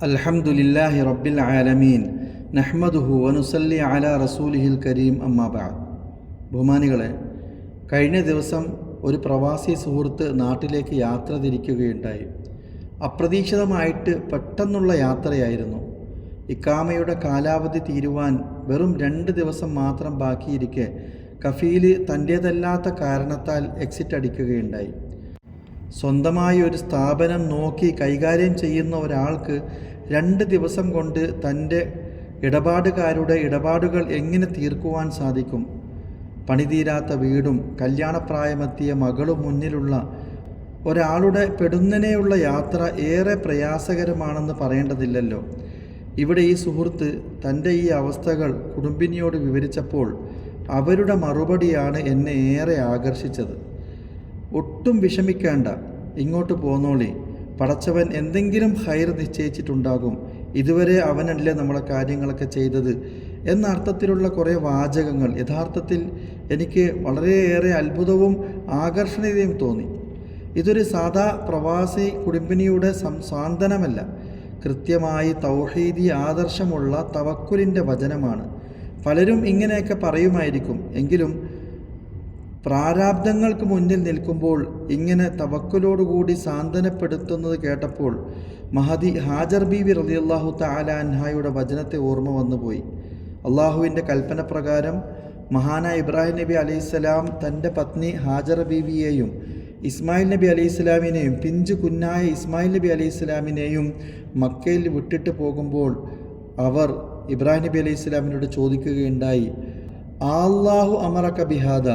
അൽഹംദുലില്ലാഹി റബ്ബിൽ ആലമീൻ നഹ്മദുഹു വനുസല്ലി അലാ റസൂലിഹിൽ കരീം അമ്മാ ബഅദ്. ബഹുമാനികളെ, കഴിഞ്ഞ ദിവസം ഒരു പ്രവാസി സുഹൃത്ത് നാട്ടിലേക്ക് യാത്ര തിരിക്കുകയുണ്ടായി. അപ്രതീക്ഷിതമായിട്ട് പെട്ടെന്നുള്ള യാത്രയായിരുന്നു. ഇക്കാമയുടെ കാലാവധി തീരുവാൻ വെറും 2 ദിവസം മാത്രം ബാക്കിയിരിക്കെ കഫീൽ തൻ്റേതല്ലാത്ത കാരണത്താൽ എക്സിറ്റ് അടിക്കുകയുണ്ടായി. സ്വന്തമായി ഒരു സ്ഥാപനം നോക്കി കൈകാര്യം ചെയ്യുന്ന ഒരാൾക്ക് 2 ദിവസം കൊണ്ട് തൻ്റെ ഇടപാടുകാരുടെ ഇടപാടുകൾ എങ്ങനെ തീർക്കുവാൻ സാധിക്കും? പണിതീരാത്ത വീടും കല്യാണപ്രായമെത്തിയ മകളും മുന്നിലുള്ള ഒരാളുടെ പെടുന്നനെയുള്ള യാത്ര ഏറെ പ്രയാസകരമാണെന്ന് പറയേണ്ടതില്ലല്ലോ. ഇവിടെ ഈ സുഹൃത്ത് തൻ്റെ ഈ അവസ്ഥകൾ കുടുംബിനിയോട് വിവരിച്ചപ്പോൾ അവരുടെ മറുപടിയാണ് എന്നെ ഏറെ ആകർഷിച്ചത്. ഒട്ടും വിഷമിക്കേണ്ട, ഇങ്ങോട്ട് പോന്നോളി, പടച്ചവൻ എന്തെങ്കിലും ഹൈർ നിശ്ചയിച്ചിട്ടുണ്ടാകും, ഇതുവരെ അവനല്ലേ നമ്മളെ കാര്യങ്ങളൊക്കെ ചെയ്തത് എന്ന അർത്ഥത്തിലുള്ള കുറേ വാചകങ്ങൾ യഥാർത്ഥത്തിൽ എനിക്ക് വളരെയേറെ അത്ഭുതവും ആകർഷണീയതയും തോന്നി. ഇതൊരു സാധാ പ്രവാസി കുടുംബിനിയുടെ സാന്ത്വനമല്ല, കൃത്യമായി തൗഹീദി ആദർശമുള്ള തവക്കുലിൻ്റെ വചനമാണ്. പലരും ഇങ്ങനെയൊക്കെ പറയുമായിരിക്കും, എങ്കിലും പ്രാരാബ്ദങ്ങൾക്ക് മുന്നിൽ നിൽക്കുമ്പോൾ ഇങ്ങനെ തവക്കുലോടുകൂടി സാന്ത്വനപ്പെടുത്തുന്നത് കേട്ടപ്പോൾ മഹദി ഹാജർ ബീവി റളിയല്ലാഹു തആല അൻഹായുടെ വചനത്തെ ഓർമ്മ വന്നുപോയി. അള്ളാഹുവിൻ്റെ കൽപ്പന പ്രകാരം മഹാനായ ഇബ്രാഹിം നബി അലൈഹിസ്സലാം തൻ്റെ പത്നി ഹാജർ ബീവിയെയും ഇസ്മായിൽ നബി അലൈഹിസ്സലാമിനെയും പിഞ്ചു കുഞ്ഞായ ഇസ്മായിൽ നബി അലൈഹിസ്സലാമിനെയും മക്കയിൽ വിട്ടിട്ട് പോകുമ്പോൾ അവർ ഇബ്രാഹിം നബി അലൈഹിസ്സലാമിനോട് ചോദിക്കുകയുണ്ടായി, അല്ലാഹു അമറക ബിഹാദ,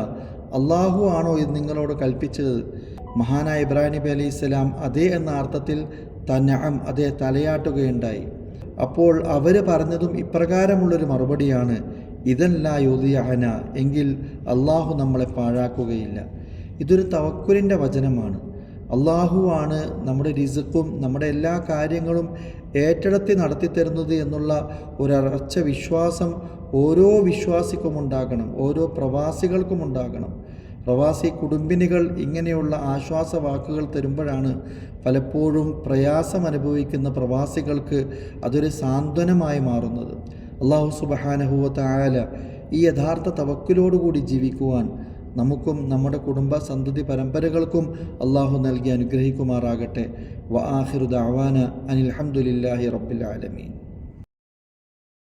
അള്ളാഹു ആണോ ഇത് നിങ്ങളോട് കൽപ്പിച്ചത്? മഹാനായ ഇബ്രാഹിം നബി അലൈഹിസ്സലാം അതേ എന്ന അർത്ഥത്തിൽ തനഅം, അതേ തലയാട്ടുകയുണ്ടായി. അപ്പോൾ അവർ പറഞ്ഞതും ഇപ്രകാരമുള്ളൊരു മറുപടിയാണ്, ഇദല്ലാ യുദിഅന, എങ്കിൽ അള്ളാഹു നമ്മളെ പാഴാക്കുകയില്ല. ഇതൊരു തവക്കുലിൻ്റെ വചനമാണ്. അള്ളാഹുവാണ് നമ്മുടെ റിസ്ക്കും നമ്മുടെ എല്ലാ കാര്യങ്ങളും ഏറ്റെടുത്തി നടത്തിത്തരുന്നത് എന്നുള്ള ഒരറച്ച വിശ്വാസം ഓരോ വിശ്വാസിക്കും ഉണ്ടാകണം, ഓരോ പ്രവാസികൾക്കും ഉണ്ടാകണം. പ്രവാസി കുടുംബിനികൾ ഇങ്ങനെയുള്ള ആശ്വാസവാക്കുകൾ തരുമ്പോഴാണ് പലപ്പോഴും പ്രയാസം അനുഭവിക്കുന്ന പ്രവാസികൾക്ക് അതൊരു സാന്ത്വനമായി മാറുന്നത്. അല്ലാഹു സുബ്ഹാനഹു വ തആല ഈ യഥാർത്ഥ തവക്കുലോടുകൂടി ജീവിക്കുവാൻ നമുക്കും നമ്മുടെ കുടുംബ സന്തതി പരമ്പരകൾക്കും അള്ളാഹു നൽകി അനുഗ്രഹിക്കുമാറാകട്ടെ. വ ആഖിറു ദഅവാന അനിൽ ഹംദുലില്ലാഹി റബ്ബിൽ ആലമീൻ.